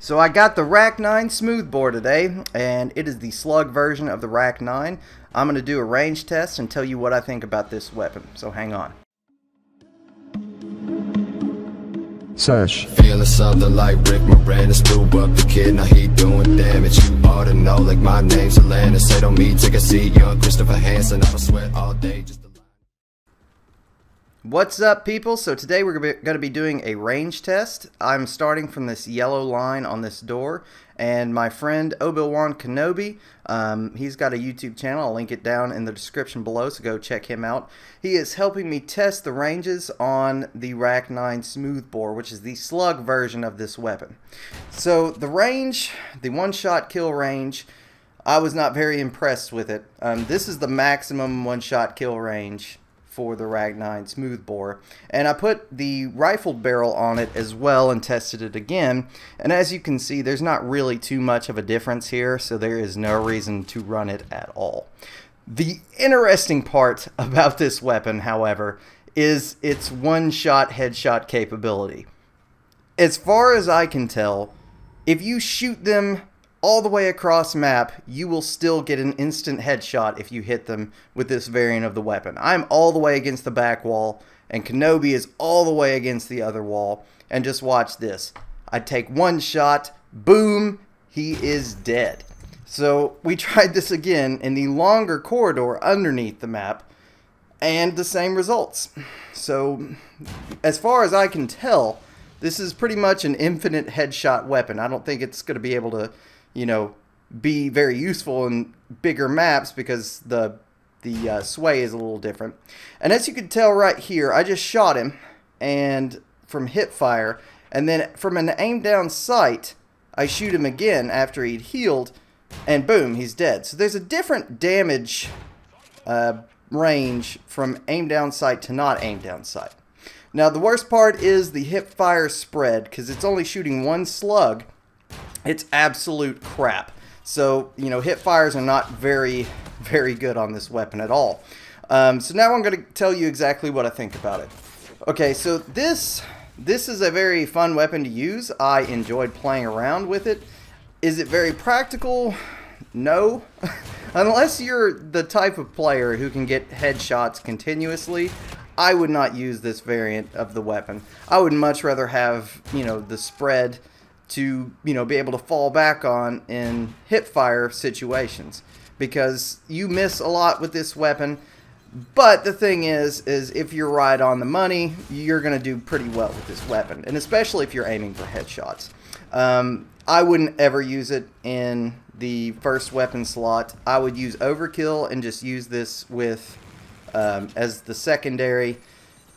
So I got the Rack 9 Smoothbore today, and it is the slug version of the Rack 9. I'm going to do a range test and tell you what I think about this weapon, so hang on. Sesh. Feeling something like Rick Moranis, blew up the kid, now he doing damage. You ought to know, like my name's Atlantis. Say don't me, take a seat, young Christopher Hansen. I'ma sweat all day just to... What's up, people? So today we're going to be doing a range test. I'm starting from this yellow line on this door, and my friend Obi-Wan Kenobi, he's got a YouTube channel. I'll link it down in the description below, so go check him out. He is helping me test the ranges on the Rack 9 Smoothbore, which is the slug version of this weapon. So the range, the one-shot kill range, I was not very impressed with it. This is the maximum one-shot kill range for the Rack 9 Smoothbore, and I put the rifled barrel on it as well and tested it again, and as you can see, there's not really too much of a difference here, so there is no reason to run it at all. The interesting part about this weapon, however, is its one-shot headshot capability. As far as I can tell, if you shoot them all the way across map, you will still get an instant headshot if you hit them with this variant of the weapon. I'm all the way against the back wall, and Kenobi is all the way against the other wall, and just watch this. I take one shot, boom, he is dead. So we tried this again in the longer corridor underneath the map, and the same results. So as far as I can tell, this is pretty much an infinite headshot weapon. I don't think it's going to be able to, you know, be very useful in bigger maps because the sway is a little different. And as you can tell right here, I just shot him and from hip fire, and then from an aim down sight I shoot him again after he'd healed, and boom, he's dead. So there's a different damage range from aim down sight to not aim down sight. Now the worst part is the hip fire spread, because it's only shooting one slug. It's absolute crap. So, you know, hip fires are not very good on this weapon at all. So now I'm going to tell you exactly what I think about it. Okay, so this is a very fun weapon to use. I enjoyed playing around with it. Is it very practical? No. Unless you're the type of player who can get headshots continuously, I would not use this variant of the weapon. I would much rather have, you know, the spread to, you know, be able to fall back on in hip fire situations, because you miss a lot with this weapon. But the thing is if you're right on the money, you're going to do pretty well with this weapon, and especially if you're aiming for headshots. I wouldn't ever use it in the first weapon slot. I would use overkill and just use this with as the secondary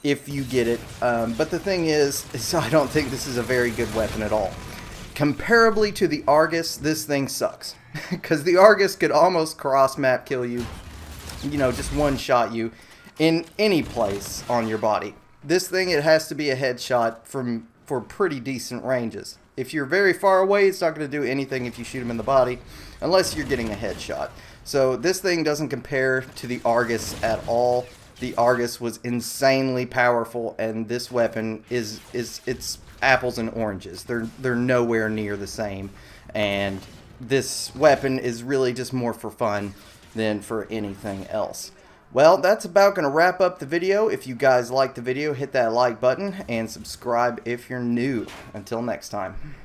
if you get it. But the thing is I don't think this is a very good weapon at all. Comparably to the Argus, this thing sucks. Because the Argus could almost cross-map kill you, you know, just one-shot you in any place on your body. This thing, it has to be a headshot for pretty decent ranges. If you're very far away, it's not going to do anything if you shoot him in the body, unless you're getting a headshot. So this thing doesn't compare to the Argus at all. The Argus was insanely powerful, and this weapon it's apples and oranges. They're nowhere near the same, and this weapon is really just more for fun than for anything else. Well, that's about going to wrap up the video. If you guys liked the video, hit that like button and subscribe if you're new. Until next time.